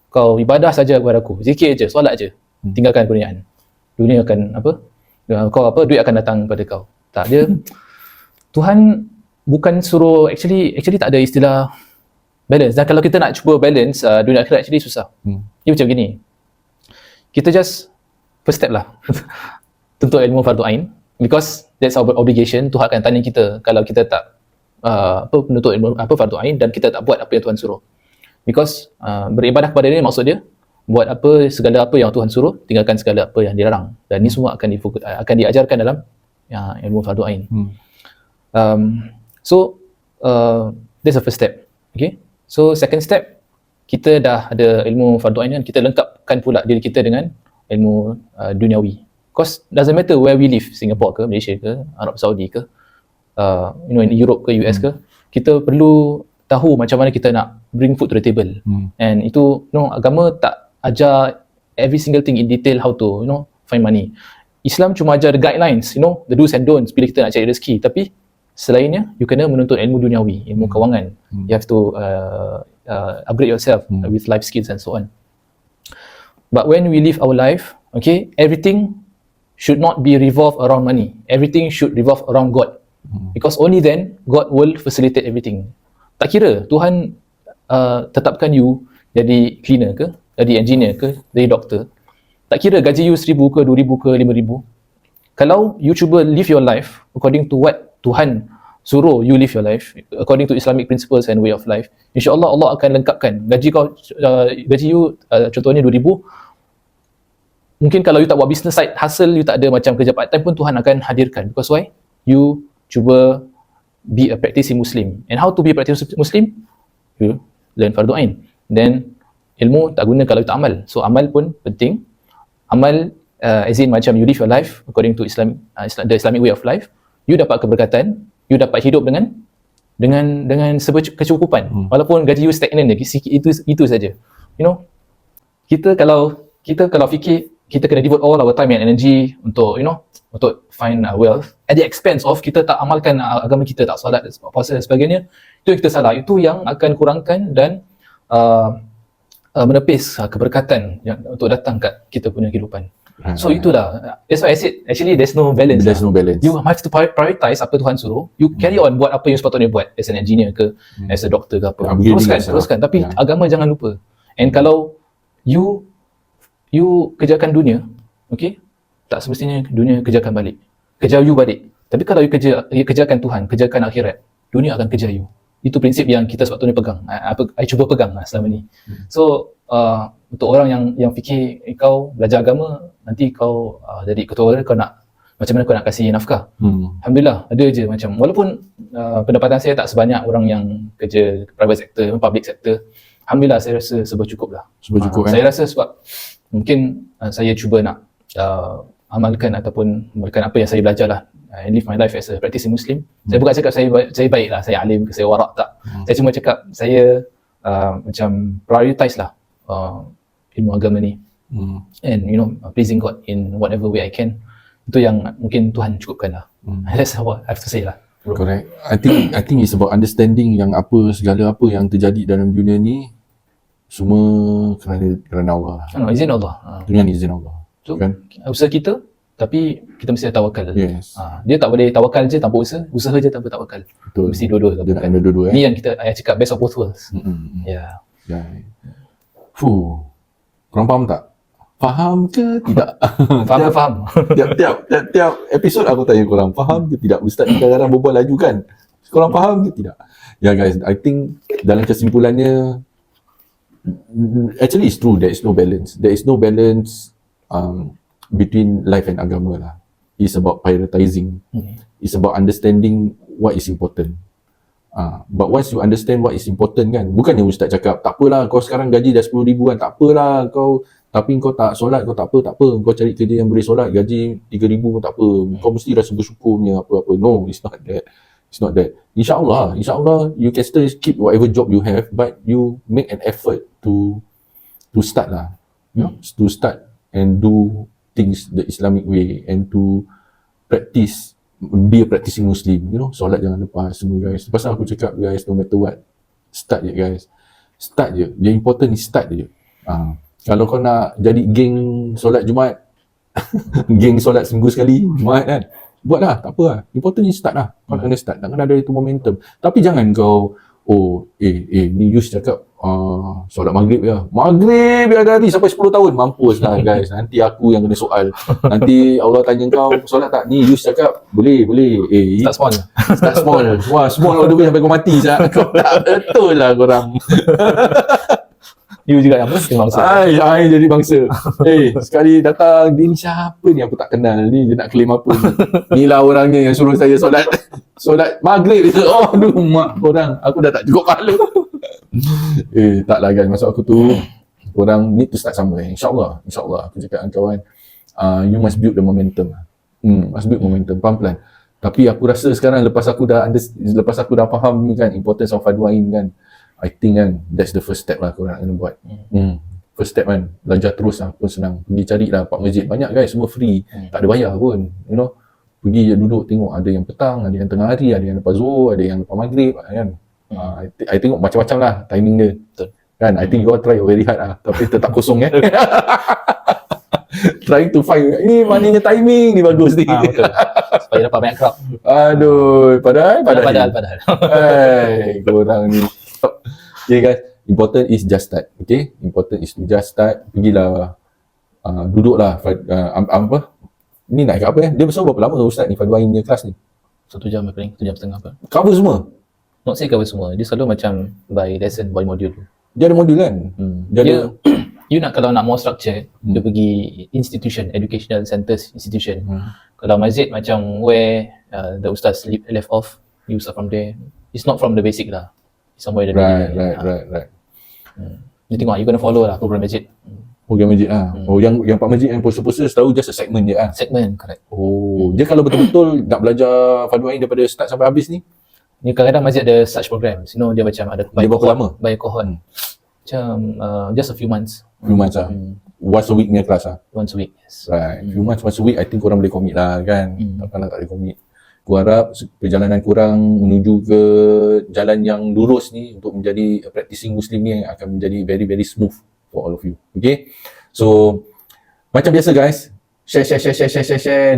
[SPEAKER 1] kau ibadah saja kepada aku, zikir je, solat je, tinggalkan keduniaan. Dunia akan duit akan datang kepada kau. Tak, dia Tuhan bukan suruh, actually tak ada istilah balance. Dan kalau kita nak cuba balance dunia akhirat, actually susah. Dia macam gini, kita just first step lah tuntut ilmu fardu ain, because that's our obligation. Tuhan akan tanya kita kalau kita tak menuntut ilmu fardu ain dan kita tak buat apa yang Tuhan suruh. Because beribadah kepada dia maksud dia buat segala apa yang Tuhan suruh, tinggalkan segala apa yang dilarang. Dan ni semua akan diajarkan dalam ilmu fardu ain. So that's the first step. Okay. So second step, kita dah ada ilmu fardu ain, kita lengkapkan pula diri kita dengan ilmu duniawi. Because doesn't matter where we live, Singapore ke, Malaysia ke, Arab Saudi ke, in Europe ke, US ke, kita perlu tahu macam mana kita nak bring food to the table. And itu, agama tak ajar every single thing in detail how to, find money. Islam cuma ajar the guidelines, the do's and don'ts bila kita nak cari rezeki. Tapi selainnya, you kena menuntut ilmu duniawi, ilmu kewangan. You have to upgrade yourself with life skills and so on. But when we live our life, okay, everything should not be revolve around money. Everything should revolve around God. Because only then God will facilitate everything. Tak kira Tuhan tetapkan you jadi cleaner ke, jadi engineer ke, jadi doktor. Tak kira gaji you 1,000 ke, 2,000 ke, 5,000. Kalau you cuba live your life according to what Tuhan suruh you live your life, according to Islamic principles and way of life, insya-Allah Allah akan lengkapkan gaji you contohnya 2,000. Mungkin kalau you tak buat business side hustle, you tak ada macam kerja part time pun Tuhan akan hadirkan. Because why? You cuba be a practicing Muslim. And how to be a practicing Muslim? You learn fardu ain. Then ilmu tak guna kalau you tak amal. So amal pun penting. Amal as in macam you live your life according to the Islamic way of life. You dapat keberkatan, you dapat hidup dengan kecukupan. Walaupun gaji you stagnan je, itu saja. Kita kalau fikir kita kena devote all our time and energy untuk untuk find wealth at the expense of kita tak amalkan agama kita, tak solat, puasa dan sebagainya, itu yang kita salah. Itu yang akan kurangkan dan menepis keberkatan yang untuk datang kat kita punya kehidupan. So itulah, that's why I said actually there's no balance. You have to prioritize apa Tuhan suruh. You carry on buat apa yang sepatutnya buat as an engineer ke, as a doctor ke apa. Teruskan. Tapi agama jangan lupa. And kalau you kerjakan dunia, okay, tak semestinya dunia kerjakan balik. Kejar you balik. Tapi kalau you kerjakan Tuhan, kerjakan akhirat, dunia akan kejar you. Itu prinsip yang kita sepatutnya pegang. I cuba pegang selama ni. So untuk orang yang fikir kau belajar agama, nanti kau jadi ketua, kau nak macam mana kau nak kasih nafkah. Alhamdulillah ada je macam, walaupun pendapatan saya tak sebanyak orang yang kerja private sector, public sector, alhamdulillah saya rasa serba cukup lah. Saya rasa sebab mungkin saya cuba nak amalkan ataupun amalkan apa yang saya belajar lah, and live my life as a practicing Muslim. Saya bukan cakap saya baik lah, saya alim ke, saya warak, tak. Saya cuma cakap saya macam prioritize lah ilmu agama ni, and pleasing God in whatever way I can. Itu yang mungkin Tuhan cukupkan lah. That's what I have to say lah.
[SPEAKER 2] Correct. I think it's about understanding yang segala apa yang terjadi dalam dunia ni semua kerana Allah.
[SPEAKER 1] Izin Allah.
[SPEAKER 2] Dengan izin Allah.
[SPEAKER 1] So, kan? Usaha kita, tapi kita mesti ada tawakal.
[SPEAKER 2] Yes.
[SPEAKER 1] Dia tak boleh tawakal je tanpa usaha je tanpa tawakal.
[SPEAKER 2] Betul.
[SPEAKER 1] Mesti dua-dua.
[SPEAKER 2] Dia nak dua-dua.
[SPEAKER 1] Ni yang ayah cakap best of both worlds. Ya.
[SPEAKER 2] Korang faham tak? Faham ke tidak?
[SPEAKER 1] Faham.
[SPEAKER 2] Tiap episod aku tanya korang, faham ke tidak? Ustaz kadang-kadang berbual laju kan? Korang faham ke tidak? Ya guys, I think dalam kesimpulannya, actually it's true, there is no balance. There is no balance between life and agama lah. It's about prioritizing. It's about understanding what is important. But once you understand what is important kan, bukannya Ustaz cakap, tak apalah kau sekarang gaji dah 10,000 kan, tak apalah kau tapi kau tak solat, kau tak apa, kau cari kerja yang boleh solat, gaji 3,000 pun tak apa, kau mesti rasa bersyukur punya apa-apa. No, it's not that. It's not that. InsyaAllah you can still keep whatever job you have, but you make an effort to start lah, to start and do things the Islamic way, and to practice, be a practicing Muslim, solat jangan lepas semua guys. Pasal aku cakap guys, no matter what, start je guys, start je. Yang important is start je. Kalau kau nak jadi geng solat Jumaat, geng solat seminggu sekali Jumaat kan, buatlah, tak apa lah. Important is start lah. Kau kena start, tak kena ada itu momentum. Tapi jangan kau ni Yus cakap solat maghrib ya hari sampai 10 tahun. Mampus lah guys, nanti aku yang kena soal. Nanti Allah tanya kau solat tak? Ni Yus cakap boleh. Start small. Wah, small all the way sampai kau mati sah. Kau tak betul lah korang.
[SPEAKER 1] You juga yang mesti bangsa.
[SPEAKER 2] Ai jadi bangsa. Sekali datang, dia ni siapa ni aku tak kenal ni, dia nak claim apa ni? Inilah orangnya yang suruh saya solat maghrib itu. Aduh mak korang, aku dah tak cukup pahala. Taklah guys, maksud aku tu korang need to start somewhere. InsyaAllah aku cakap dengan kawan, you must build the momentum. Must build momentum pelan-pelan. Tapi aku rasa sekarang lepas aku dah faham ni kan, importance of fardu ain kan, I think kan, that's the first step lah korang kena buat. First step kan, belajar terus lah pun senang. Pergi cari lah pak masjid, banyak guys, semua free, tak ada bayar pun, pergi je duduk tengok, ada yang petang, ada yang tengah hari, ada yang lepas zuhur, ada yang lepas maghrib kan. I tengok macam-macam lah timing dia. Betul. Kan, I think you all try very hard lah, tapi tetap kosong kan. Trying to find, ini maknanya timing ni bagus ni.
[SPEAKER 1] Betul. Supaya dapat banyak crowd.
[SPEAKER 2] Aduh, padahal. Korang ni. Okay guys, important is just start. Okay, important is to just start. Pergilah, duduklah. Apa? Ni nak cakap apa Dia besar berapa lama Ustaz ni fardu ain punya kelas ni?
[SPEAKER 1] 1 jam paling, 1 jam setengah apa.
[SPEAKER 2] Cover semua?
[SPEAKER 1] Not say cover semua. Dia selalu macam by lesson, by module.
[SPEAKER 2] Dia ada modul kan?
[SPEAKER 1] You nak, kalau nak more structure, dia pergi institution, educational centers institution. Kalau masjid macam where the ustaz left off, you start from there. It's not from the basic lah. It's somewhere in the
[SPEAKER 2] Right.
[SPEAKER 1] Dia tengok, you kena follow lah program masjid.
[SPEAKER 2] Program masjid lah. Yang Pak Masjid yang poster-poster selalu just a segment je lah.
[SPEAKER 1] Segment, correct.
[SPEAKER 2] Dia kalau betul-betul nak belajar fardu ain daripada start sampai habis ni,
[SPEAKER 1] ni kadang-kadang masjid ada such programs. Dia macam ada
[SPEAKER 2] dia berapa lama?
[SPEAKER 1] By cohort. Macam just a few months.
[SPEAKER 2] Lah. Once a week punya kelas lah.
[SPEAKER 1] Once a week, yes.
[SPEAKER 2] Right. Few months, once a week, I think korang boleh commit lah kan. Takkanlah tak boleh commit. Aku harap perjalanan korang menuju ke jalan yang lurus ni untuk menjadi practicing Muslim ni akan menjadi very very smooth for all of you. Okay. So macam biasa guys, share,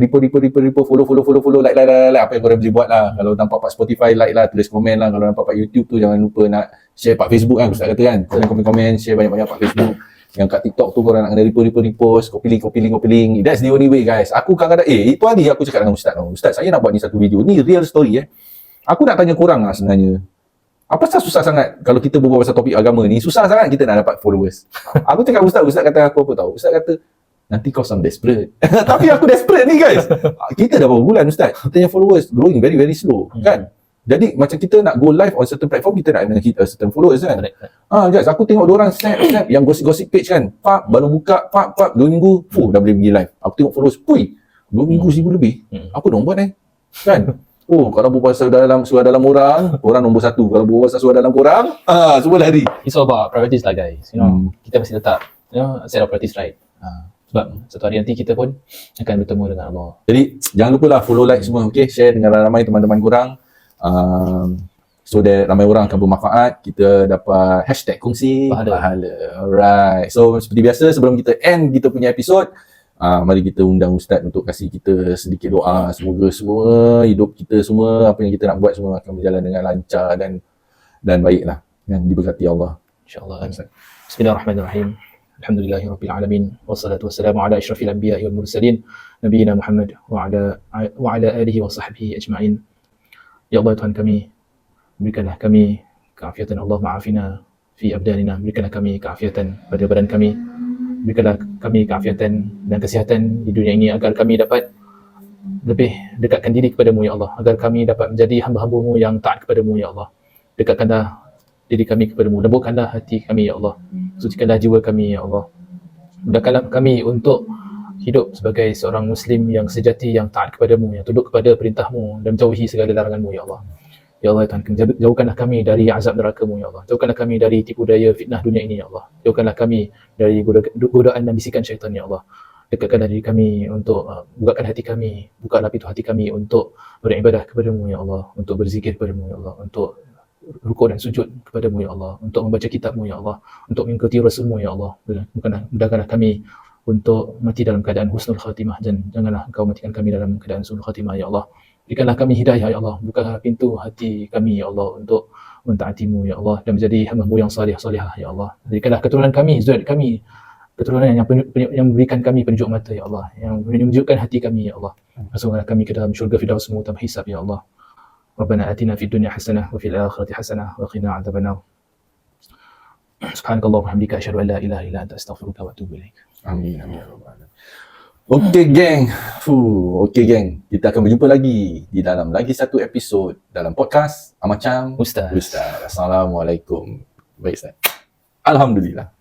[SPEAKER 2] repo, follow, like, apa yang korang boleh buat lah. Kalau nampak pak Spotify, like lah, tulis komen lah. Kalau nampak pak YouTube tu, jangan lupa nak share pak Facebook kan, Ustaz kata kan, komen, share banyak-banyak pak Facebook. Yang kat TikTok tu korang nak kena repost, copy link. That's the only way guys. Aku kadang-kadang, itu hari aku cakap dengan Ustaz, saya nak buat ni satu video, ni real story Aku nak tanya korang lah sebenarnya, apa susah sangat kalau kita berbual pasal topik agama ni, susah sangat kita nak dapat followers. Aku cakap Ustaz kata aku apa tahu? Ustaz kata, nanti kau sound desperate. Tapi aku desperate ni guys. Kita dah berapa bulan Ustaz, kita punya followers growing very very slow kan. Jadi macam kita nak go live on certain platform, kita nak hit a certain followers kan. Guys, aku tengok diorang snap yang gosip page kan, baru buka 2 minggu dah boleh pergi live. Aku tengok followers 2 minggu 1,000 lebih. Apa dong buat kan. Kalau berbual surah dalam orang nombor 1. Kalau berbual surah dalam korang, semua lari.
[SPEAKER 1] It's all about priorities lah guys. Kita mesti letak set of priorities right. Sebab satu hari nanti kita pun akan bertemu dengan Allah.
[SPEAKER 2] Jadi jangan lupa lah follow, like semua. Okay, share dengan ramai teman-teman korang. So that ramai orang akan bermanfaat. Kita dapat hashtag kongsi pahala. Alright. So seperti biasa, sebelum kita end kita punya episod, mari kita undang Ustaz untuk kasih kita sedikit doa. Semoga semua hidup kita semua, apa yang kita nak buat semua akan berjalan dengan lancar dan baiklah, dan diberkati Allah.
[SPEAKER 1] InsyaAllah. Bismillahirrahmanirrahim. Alhamdulillahirabbil alamin. Wassalatu wassalamu ala asyrafil anbiya'i wal mursalin nabiyina Muhammad wa ala alihi wa sahbihi ajma'in. Ya Allah Tuhan kami, berikanlah kami keafiatan. Allah ma'afina fi abdanina. Berikanlah kami keafiatan pada badan kami. Berikanlah kami keafiatan dan kesihatan di dunia ini agar kami dapat lebih dekatkan diri kepadamu ya Allah. Agar kami dapat menjadi hamba-hambamu yang taat kepadamu ya Allah. Dekatkanlah diri kami kepadamu. Lembutkanlah hati kami ya Allah. Sucikanlah jiwa kami ya Allah. Mudahkanlah kami untuk hidup sebagai seorang Muslim yang sejati, yang taat kepadamu, yang tunduk kepada perintahmu dan menjauhi segala laranganmu, Ya Allah. Ya Allah, Tuhan, jauhkanlah kami dari azab neraka-Mu, Ya Allah. Jauhkanlah kami dari tipu daya fitnah dunia ini, Ya Allah. Jauhkanlah kami dari godaan dan bisikan syaitan, Ya Allah. Dekatkanlah diri kami untuk bukakan hati kami, bukalah pintu hati kami untuk beribadah kepadamu, Ya Allah. Untuk berzikir kepadamu, Ya Allah. Untuk rukuk dan sujud kepadamu, Ya Allah. Untuk membaca kitabmu, Ya Allah. Untuk mengikuti Rasulmu, Ya Allah. Mudahkanlah kami untuk mati dalam keadaan husnul khatimah, dan janganlah Engkau matikan kami dalam keadaan husnul khatimah, Ya Allah. Berikanlah kami hidayah, Ya Allah. Bukalah pintu hati kami, Ya Allah, untuk mentaati-Mu, Ya Allah, dan menjadi hamba-Mu yang salih-salihah, Ya Allah. Berikanlah keturunan kami, zuriat kami, keturunan yang memberikan kami penunjuk mata, Ya Allah, yang menunjukkan hati kami, Ya Allah. Masukkanlah kami ke dalam syurga Firdaus-Mu tanpa hisab, Ya Allah. Rabbana atina fid dunya hasanah wa fil akhirati hasanah wa qina adzabannar. Subhanakallah wa bihamdika asyhadu an la ilaha illa anta astaghfiruka wa atubu ilaik.
[SPEAKER 2] Amin, amin, ya Rabbal alamin. Okey geng. Okey geng. Kita akan berjumpa lagi di dalam lagi satu episod dalam podcast Amacam
[SPEAKER 1] Ustaz.
[SPEAKER 2] Assalamualaikum. Baik Ustaz. Alhamdulillah.